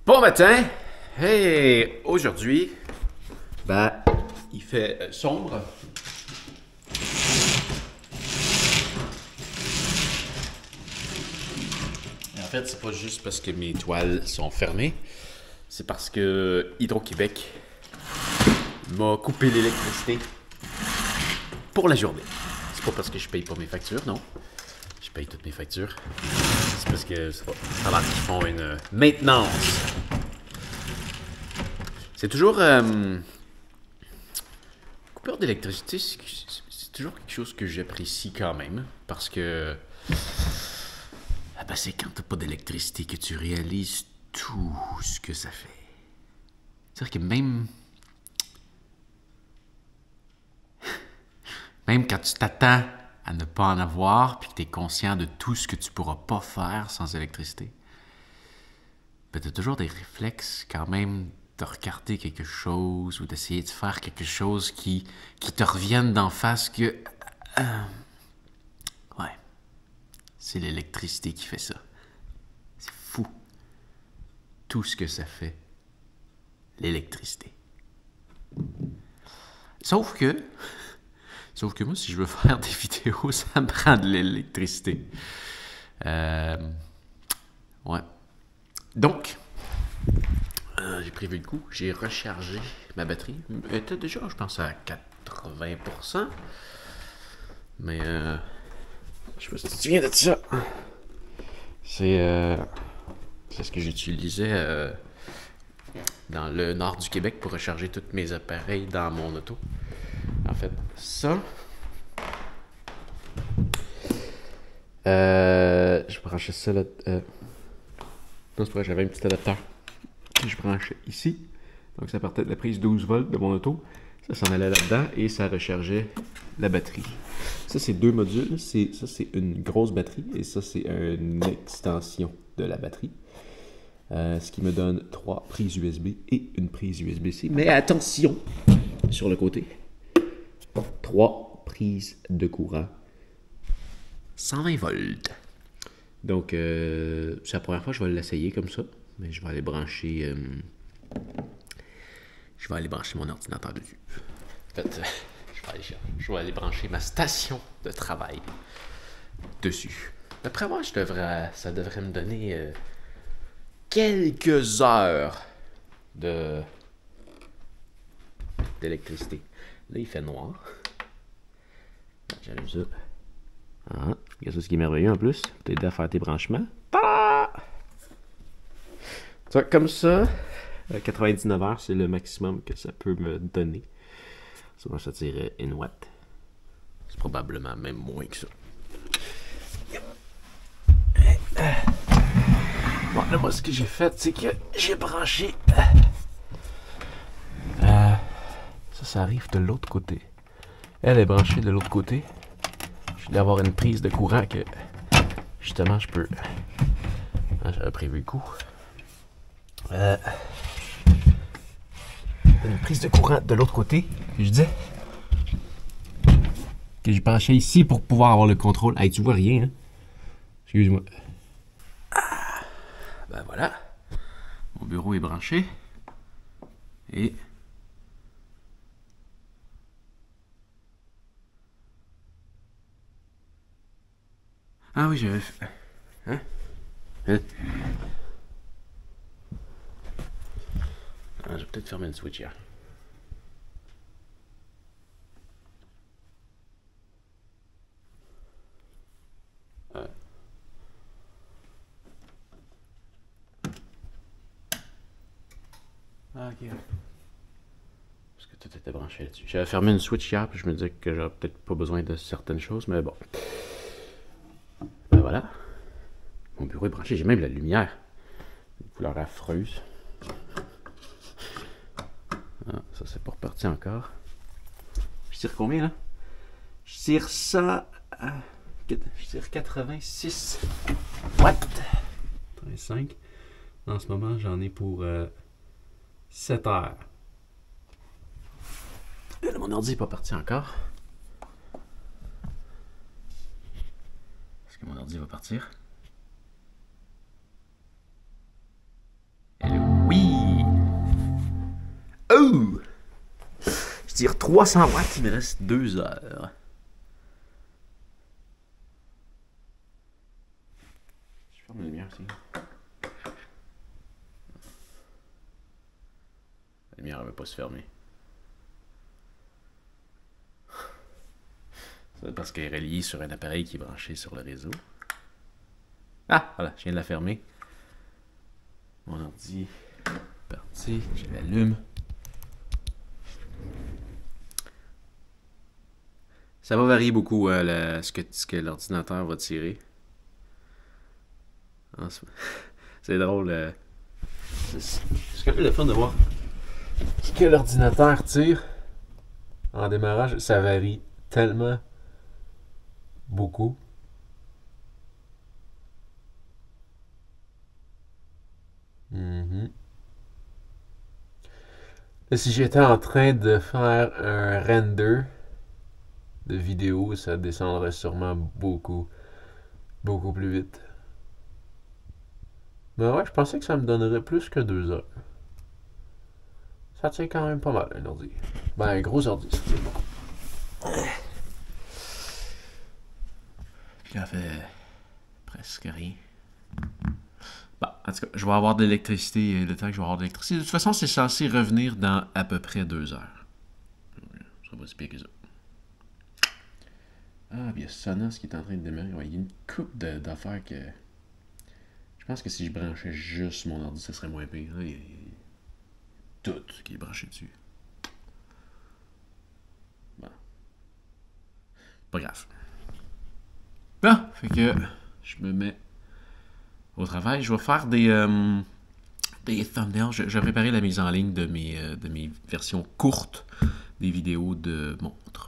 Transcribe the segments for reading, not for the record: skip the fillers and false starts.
Bon matin! Hey! Aujourd'hui, il fait sombre. Et en fait, c'est pas juste parce que mes toiles sont fermées, c'est parce que Hydro-Québec m'a coupé l'électricité pour la journée. C'est pas parce que je paye pas mes factures, non. Je paye toutes mes factures. C'est parce que ça a l'air qu'ils font une maintenance. C'est toujours... coupure d'électricité, c'est toujours quelque chose que j'apprécie quand même. Parce que... c'est quand t'as pas d'électricité que tu réalises tout ce que ça fait. C'est-à-dire que même quand tu t'attends à ne pas en avoir, puis que tu es conscient de tout ce que tu pourras pas faire sans électricité, tu as toujours des réflexes quand même de regarder quelque chose ou d'essayer de faire quelque chose qui te revienne d'en face que... ouais, c'est l'électricité qui fait ça. C'est fou. Tout ce que ça fait, l'électricité. Sauf que moi, si je veux faire des vidéos, ça me prend de l'électricité. Ouais. Donc, j'ai prévu le coup. J'ai rechargé ma batterie. Elle était déjà, je pense, à 80%. Mais, je sais pas si tu te souviens de ça. C'est ce que j'utilisais dans le nord du Québec pour recharger tous mes appareils dans mon auto. En fait, ça... je branchais ça là... non, c'est pas vrai, j'avais un petit adapteur que je branchais ici. Donc ça partait de la prise 12 volts de mon auto. Ça s'en allait là-dedans et ça rechargeait la batterie. Ça, c'est deux modules. Ça, c'est une grosse batterie et ça, c'est une extension de la batterie. Ce qui me donne 3 prises USB et une prise USB-C. Mais attention, sur le côté, 3 prises de courant 120 volts. Donc, c'est la première fois que je vais l'essayer comme ça. Mais je vais aller brancher... mon ordinateur dessus. En fait, je vais aller brancher ma station de travail dessus. D'après moi, ça devrait me donner quelques heures d'électricité. Là, il fait noir. J'allume ça. Ah, regarde ça, ce qui est merveilleux en plus. T'aider à faire tes branchements. Ta-da! Tu vois, comme ça, 99 heures, c'est le maximum que ça peut me donner. Souvent, ça tire une watt. C'est probablement même moins que ça. Bon, là, moi, ce que j'ai fait, c'est que j'ai branché... ça arrive de l'autre côté. Elle est branchée de l'autre côté. Je vais avoir une prise de courant que, justement, je peux... j'avais prévu le coup. Une prise de courant de l'autre côté, que je disais. Que je branchais ici pour pouvoir avoir le contrôle. Hey, tu vois rien, hein? Excuse-moi. Ben voilà. Mon bureau est branché. Et... ah oui, j'avais fait... Hein? Ah, je vais peut-être fermer le switch hier. Ah, ok. Parce que tout était branché là-dessus. J'avais fermé une switch hier, puis je me disais que j'aurais peut-être pas besoin de certaines choses, mais bon. Ben voilà. Mon bureau est branché, j'ai même la lumière. Une couleur affreuse. Ah, ça c'est pas reparti encore. Je tire combien là? Je tire ça à... je tire 86 watts. 35. En ce moment, j'en ai pour 7 heures. Et là, mon ordi n'est pas parti encore. Est-ce que mon ordi va partir? Hello? tire 300 watts, il me reste 2 heures. Je ferme la lumière aussi. La lumière ne veut pas se fermer. C'est parce qu'elle est reliée sur un appareil qui est branché sur le réseau. Ah, voilà, je viens de la fermer. Mon ordi est parti, je l'allume. Ça va varier beaucoup ce que l'ordinateur va tirer. C'est drôle. C'est quand même le fun de voir ce que l'ordinateur tire en démarrage. Ça varie tellement beaucoup. Là, si j'étais en train de faire un render de vidéo, ça descendrait sûrement beaucoup plus vite. Mais ouais, je pensais que ça me donnerait plus que 2 heures. Ça tient quand même pas mal, un ordi. Ben, un gros ordi, ça tient beaucoup. Puis là, fait presque rien. Bon, en tout cas, je vais avoir de l'électricité le temps que je vais avoir de l'électricité. De toute façon, c'est censé revenir dans à peu près 2 heures. Ça va se pire que ça. Ah, puis il y a Sonos qui est en train de démarrer. Ouais, il y a une coupe d'affaires que... Je pense que si je branchais juste mon ordi, ça serait moins pire. Là, il y a tout qui est branché dessus. Bon. Pas grave. Bon, fait que je me mets au travail. Je vais faire des thumbnails. Je vais préparer la mise en ligne de mes versions courtes des vidéos de montres.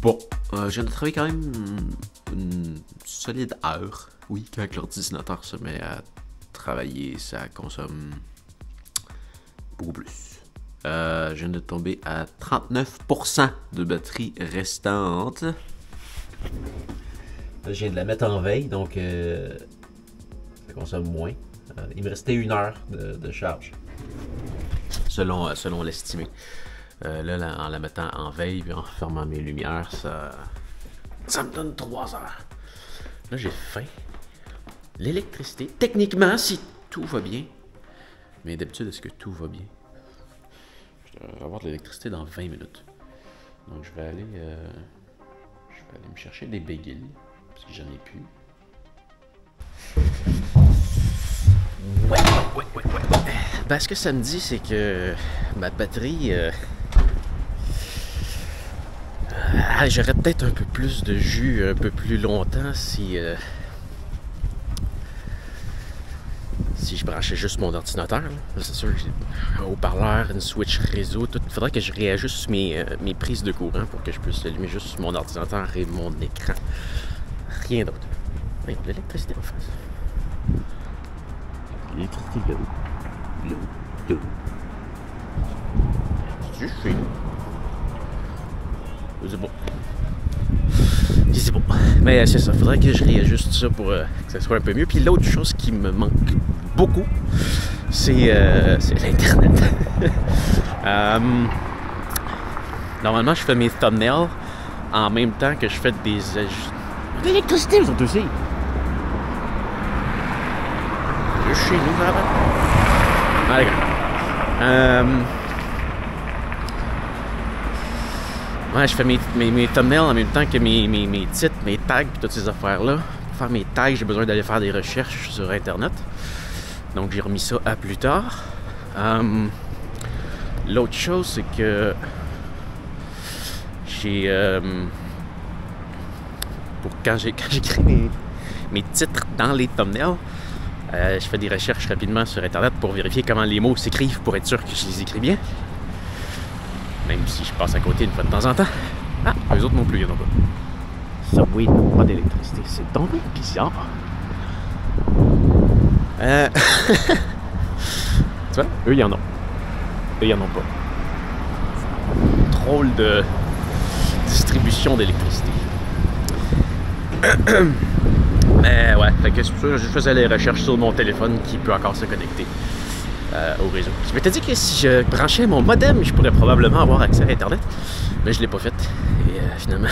Bon, je viens de travailler quand même une solide heure. Oui, quand l'ordinateur se met à travailler, ça consomme beaucoup plus. Je viens de tomber à 39% de batterie restante. Là, je viens de la mettre en veille, donc ça consomme moins. Il me restait 1 heure de charge, selon l'estimé. Là, en la mettant en veille et en fermant mes lumières, ça me donne 3 heures. Là, j'ai faim. L'électricité, techniquement, si tout va bien. Mais d'habitude, est-ce que tout va bien? Je vais avoir de l'électricité dans 20 minutes. Donc, je vais aller me chercher des bagels, parce que j'en ai plus. Ouais. Ben, ce que ça me dit, c'est que ma batterie... j'aurais peut-être un peu plus de jus un peu plus longtemps si je branchais juste mon ordinateur. C'est sûr que j'ai un haut-parleur, une switch réseau, tout. Il faudrait que je réajuste mes prises de courant pour que je puisse allumer juste mon ordinateur et mon écran. Rien d'autre. Oui, de l'électricité en face. L'électricité de l'eau. C'est chez nous. C'est bon. Mais c'est ça, faudrait que je réajuste ça pour que ça soit un peu mieux. Puis l'autre chose qui me manque beaucoup, c'est l'Internet. Normalement, je fais mes thumbnails en même temps que je fais des ajustements. L'électricité, vous autres aussi. C'est chez nous, ça va. Ah, d'accord. Ouais, je fais mes thumbnails en même temps que mes titres, mes tags, toutes ces affaires-là. Pour faire mes tags, j'ai besoin d'aller faire des recherches sur Internet. Donc, j'ai remis ça à plus tard. L'autre chose, c'est que j'ai... quand j'écris mes titres dans les thumbnails, je fais des recherches rapidement sur Internet pour vérifier comment les mots s'écrivent pour être sûr que je les écris bien. Même si je passe à côté une fois de temps en temps. Ah, eux autres non plus, ils n'en ont pas. Subway n'a pas d'électricité. C'est donc bizarre. Tu vois, eux, ils en ont. Eux, ils en ont pas. Drôle de distribution d'électricité. Mais ouais, fait que c'est pour ça que je faisais les recherches sur mon téléphone qui peut encore se connecter au réseau. Je m'étais dit que si je branchais mon modem, je pourrais probablement avoir accès à Internet. Mais je l'ai pas fait. Et finalement,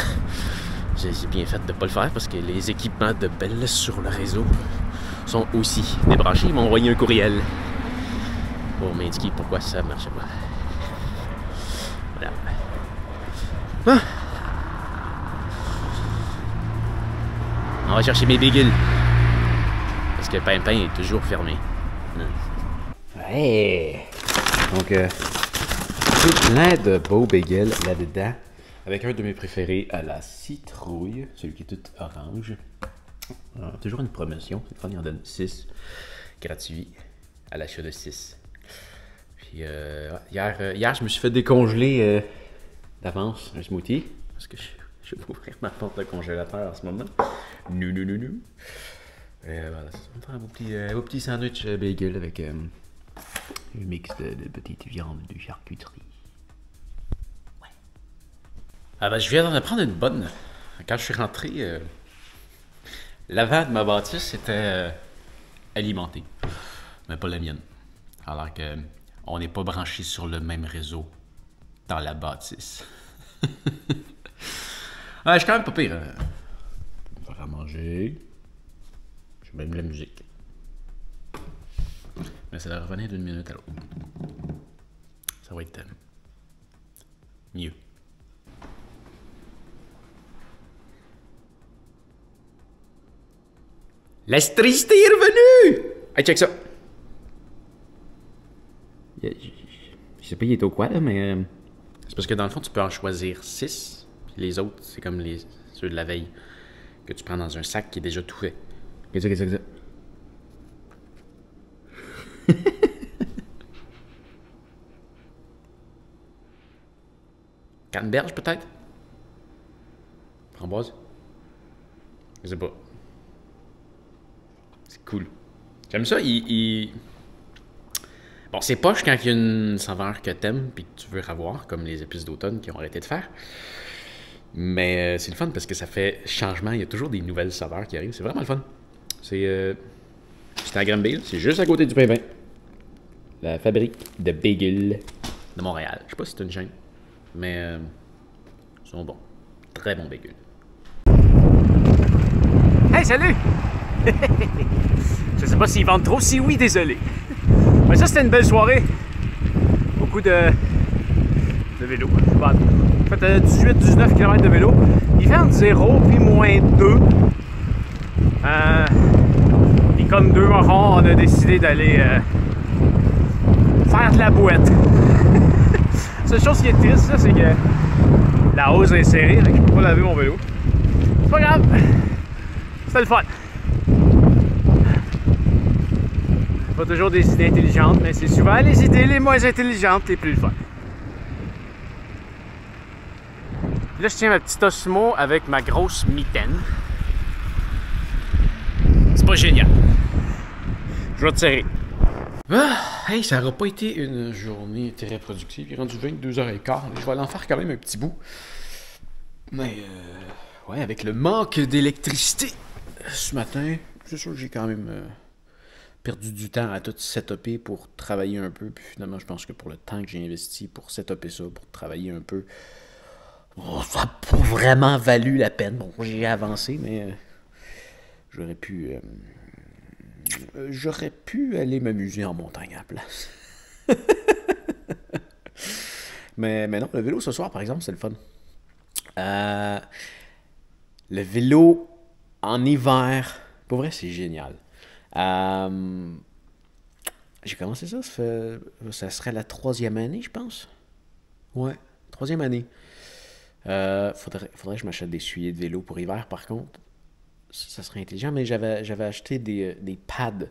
j'ai bien fait de pas le faire parce que les équipements de Bell sur le réseau sont aussi débranchés. Ils m'ont envoyé un courriel pour m'indiquer pourquoi ça ne marchait pas. Voilà. Ah. On va chercher mes bagels. Parce que Pimpin est toujours fermé. Ouais. Donc, c'est plein de beaux bagels là-dedans. Avec un de mes préférés à la citrouille. Celui qui est tout orange. Alors, toujours une promotion. Cette fois, il en donne 6 gratuits à l'achat de 6. Puis, hier, je me suis fait décongeler d'avance un smoothie. Parce que je vais ouvrir ma porte de congélateur en ce moment. Non. Voilà, ça va faire un petit sandwich bagel avec un mix de petites viandes de charcuterie. Ouais. Ah ben, je viens d'en apprendre une bonne. Quand je suis rentré, l'avant de ma bâtisse était alimenté, mais pas la mienne. Alors que on n'est pas branché sur le même réseau dans la bâtisse. Ah, je suis quand même pas pire. Je vais faire à manger. J'ai même la musique. Mais ça va revenir d'une minute à l'autre. Ça va être mieux. L'électricité est revenue! Hey, check ça! Je sais pas, il est au quoi, là, mais... C'est parce que dans le fond, tu peux en choisir 6. Les autres, c'est comme ceux de la veille que tu prends dans un sac qui est déjà tout fait. Qu'est-ce que c'est que ça? Canneberge, peut-être? Framboise? Je sais pas. C'est cool. J'aime ça, Bon, c'est poche quand il y a une saveur que t'aimes puis que tu veux avoir, comme les épices d'automne qui ont arrêté de faire. Mais c'est le fun parce que ça fait changement. Il y a toujours des nouvelles saveurs qui arrivent. C'est vraiment le fun. C'est à Granby, c'est juste à côté du Pimpin. La fabrique de bagels de Montréal. Je sais pas si c'est une chaîne, mais ils sont bons. Très bons bagels. Hey, salut! Je sais pas s'ils vendent trop. Si oui, désolé. Mais ça, c'était une belle soirée. Beaucoup de vélo. En fait, 18-19 km de vélo. Il fait entre 0 puis moins 2. Et comme 2 morons, on a décidé d'aller faire de la bouette. La seule chose qui est triste, c'est que la hausse est serrée, donc je peux pas laver mon vélo. C'est pas grave. C'était le fun. Pas toujours des idées intelligentes, mais c'est souvent les idées les moins intelligentes les plus fun. Là, je tiens ma petite Osmo avec ma grosse mitaine. C'est pas génial. Je vais tirer. Ah, hey, ça n'aura pas été une journée très productive. Il est rendu 22h15. Je vais aller en faire quand même un petit bout. Mais, ouais, avec le manque d'électricité ce matin, c'est sûr que j'ai quand même perdu du temps à tout setuper pour travailler un peu. Puis finalement, je pense que pour le temps que j'ai investi pour setuper ça, pour travailler un peu, ça n'a pas vraiment valu la peine. Bon, j'ai avancé, mais j'aurais pu aller m'amuser en montagne à la place. mais non, le vélo ce soir, par exemple, c'est le fun. Le vélo en hiver, pour vrai, c'est génial. J'ai commencé ça serait la 3e année, je pense. Ouais, 3e année. Faudrait que je m'achète des souliers de vélo pour hiver, par contre. Ça serait intelligent, mais j'avais acheté des pads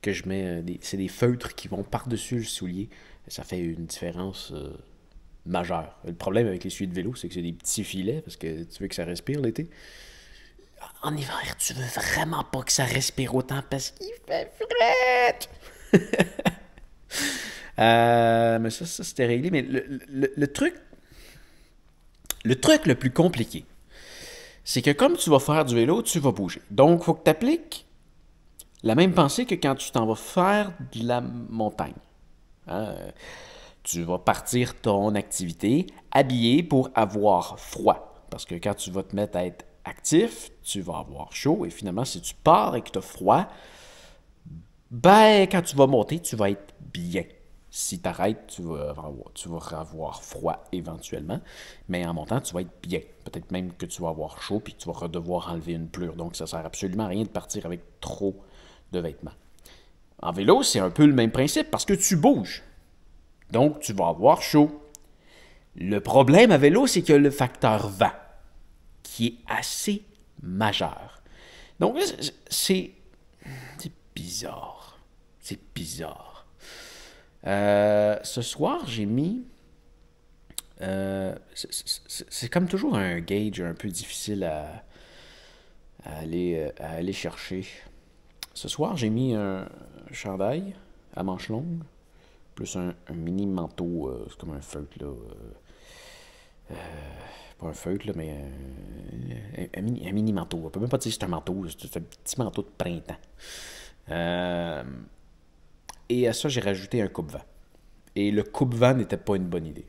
que je mets. C'est des feutres qui vont par-dessus le soulier. Ça fait une différence majeure. Le problème avec les souliers de vélo, c'est que c'est des petits filets parce que tu veux que ça respire l'été. en hiver, tu veux vraiment pas que ça respire autant parce qu'il fait fret. Mais ça c'était réglé. Mais le truc le plus compliqué, c'est que comme tu vas faire du vélo, tu vas bouger. Donc, il faut que tu appliques la même pensée que quand tu t'en vas faire de la montagne. Hein? Tu vas partir ton activité habillé pour avoir froid. Parce que quand tu vas te mettre à être actif, tu vas avoir chaud. Et finalement, si tu pars et que tu as froid, ben, quand tu vas monter, tu vas être bien. Si tu arrêtes, tu vas avoir froid éventuellement. Mais en montant, tu vas être bien. Peut-être même que tu vas avoir chaud puis que tu vas devoir enlever une plure. Donc, ça ne sert absolument à rien de partir avec trop de vêtements. En vélo, c'est un peu le même principe parce que tu bouges. Donc, tu vas avoir chaud. Le problème à vélo, c'est que le facteur vent, qui est assez majeur. Donc, c'est bizarre. C'est bizarre. Ce soir, j'ai mis... c'est comme toujours un gauge un peu difficile à aller chercher. Ce soir, j'ai mis un chandail à manches longues, plus un mini manteau, c'est comme un feutre, là. Pas un feutre, là, mais un mini manteau. On peut même pas dire que c'est un manteau, c'est un petit manteau de printemps. Et à ça, j'ai rajouté un coupe-vent. Et le coupe-vent n'était pas une bonne idée.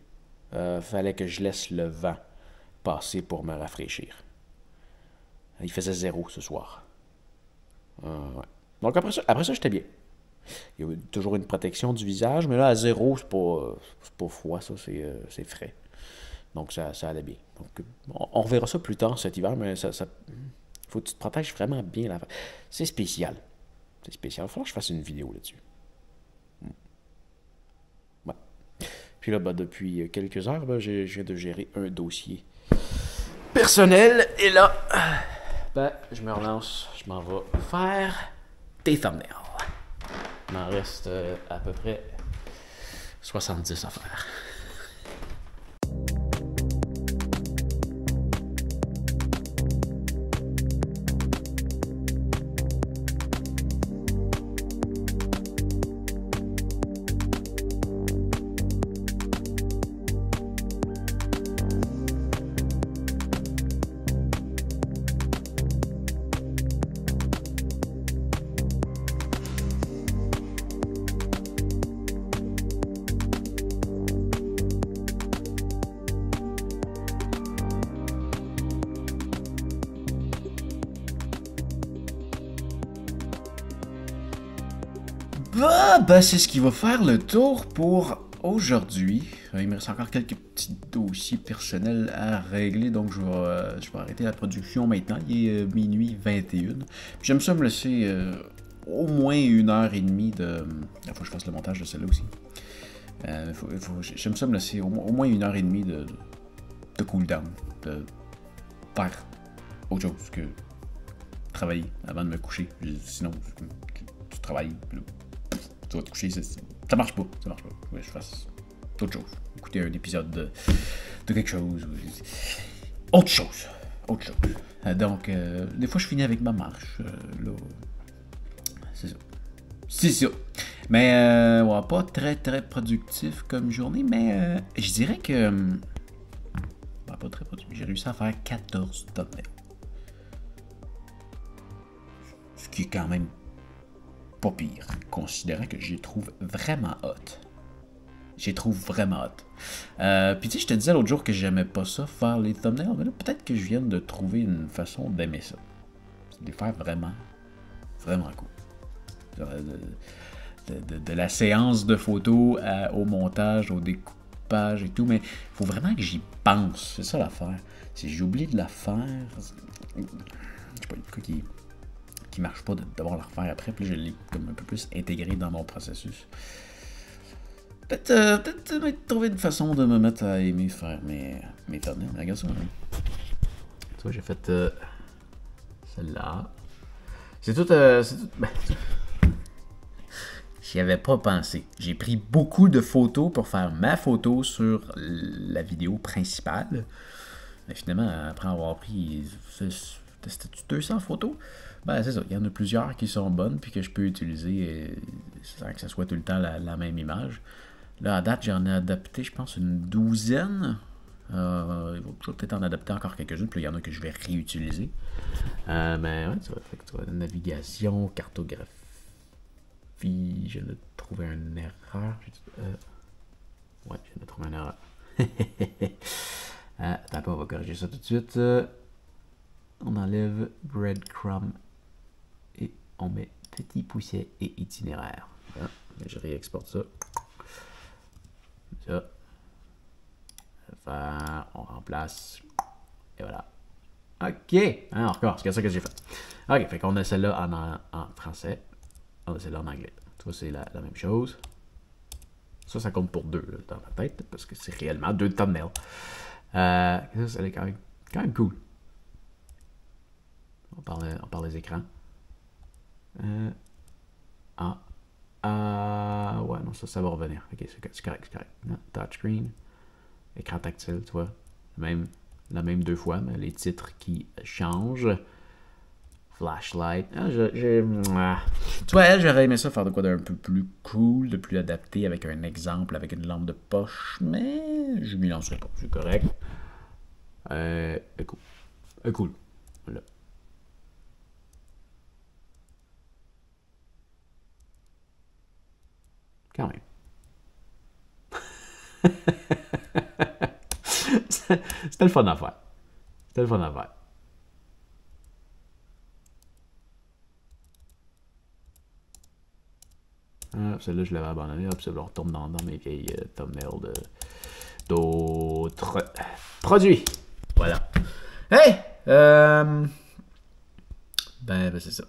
Fallait que je laisse le vent passer pour me rafraîchir. Il faisait 0 ce soir. Ouais. Donc après ça, j'étais bien. Il y a toujours une protection du visage, mais là, à 0, c'est pas froid, ça, c'est frais. Donc ça allait bien. Donc, on reverra ça plus tard cet hiver, mais ça faut que tu te protèges vraiment bien. C'est spécial. C'est spécial. Il va falloir que je fasse une vidéo là-dessus. Ouais. Puis là, depuis quelques heures, je viens de gérer un dossier personnel. Et là, je me relance. Je m'en vais faire des thumbnails. Il m'en reste à peu près 70 à faire. C'est ce qui va faire le tour pour aujourd'hui. Il me reste encore quelques petits dossiers personnels à régler, donc je vais arrêter la production maintenant. Il est minuit 21. J'aime ça me laisser au moins 1h30 de... Il faut que je fasse le montage de celle-là aussi. J'aime ça me laisser au moins 1h30 de cool-down, de faire autre chose que travailler avant de me coucher. Sinon, tu travailles... Tu vas te coucher, ça marche pas. Ça marche pas. Faut que je fasse autre chose. Écouter un épisode de quelque chose. Autre chose. Donc, des fois, je finis avec ma marche. Là, c'est ça. Mais, ouais, pas très, très productif comme journée, mais je dirais que... pas très productif. J'ai réussi à faire 14 thumbnails. Ce qui est quand même pas pire, considérant que je les trouve vraiment hot. Puis tu sais, je te disais l'autre jour que j'aimais pas ça, faire les thumbnails, mais là, peut-être que je viens de trouver une façon d'aimer ça. C'est de les faire vraiment, vraiment cool. De la séance de photos au montage, au découpage et tout, mais il faut vraiment que j'y pense. C'est ça l'affaire. Si j'oublie de la faire, je sais pas, il y a quoi qui marche pas de devoir la refaire après, puis je l'ai comme un peu plus intégré dans mon processus. Peut-être trouver une façon de me mettre à aimer faire mes thumbnails. Regarde ça. Hein. Tu vois, j'ai fait celle-là. C'est tout. J'y avais pas pensé. J'ai pris beaucoup de photos pour faire ma photo sur la vidéo principale. Mais finalement, après avoir pris C'était 200 photos? Ben, c'est ça. Il y en a plusieurs qui sont bonnes puis que je peux utiliser sans que ce soit tout le temps la même image. Là, à date, j'en ai adapté, je pense, une douzaine. Il va peut-être en adapter encore quelques-unes, puis il y en a que je vais réutiliser. Mais ouais, tu vois, navigation, cartographie. Je viens de trouver une erreur. Ouais, je viens de trouver une erreur. Attends pas, on va corriger ça tout de suite. On enlève breadcrumb et on met petit pousset et itinéraire. Je réexporte ça. Ça. On remplace. Et voilà. OK. Encore, c'est ça que j'ai fait. OK, fait qu'on a celle-là en français. On a celle-là en anglais. Tu vois, c'est la même chose. Ça compte pour 2 là, dans ma tête, parce que c'est réellement 2 thumbnails. Ça, c'est quand même cool. On parle des écrans. Ouais, non, ça va revenir. Ok, c'est correct. Non, touchscreen. Écran tactile, tu vois. La même 2 fois, mais les titres qui changent. Flashlight. Tu vois, j'aurais aimé ça faire de quoi d'un peu plus cool, de plus adapté, avec un exemple, avec une lampe de poche, mais je m'y lancerai pas. C'est correct. Cool. Voilà. Quand même. C'était le fun à faire. Celle-là, je l'avais abandonnée. Hop, ça, on retourne dans mes vieilles thumbnails d'autres produits. Voilà. Hey! Ben, c'est ça.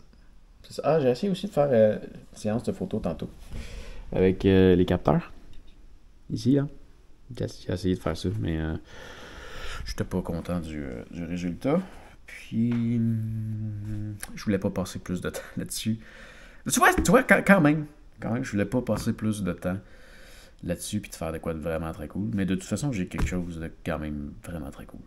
J'ai essayé aussi de faire une séance de photos tantôt. Avec les capteurs. Ici, là. J'ai essayé de faire ça, mais j'étais pas content du résultat. Puis, je voulais pas passer plus de temps là-dessus. Tu vois, quand même, je voulais pas passer plus de temps là-dessus puis de faire de quoi de vraiment très cool. Mais de toute façon, j'ai quelque chose de quand même vraiment très cool.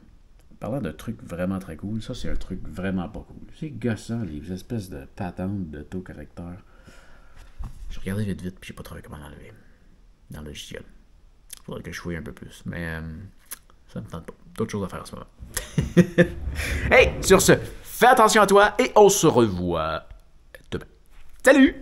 Parlant de trucs vraiment très cool, ça, c'est un truc vraiment pas cool. C'est gossant, les espèces de patentes d'autocorrecteur. J'ai regardé vite, puis j'ai pas trouvé comment l'enlever dans le logiciel. Faudrait que je fouille un peu plus, mais ça me tente pas. D'autres choses à faire en ce moment. Hey, sur ce, fais attention à toi et on se revoit demain. Salut!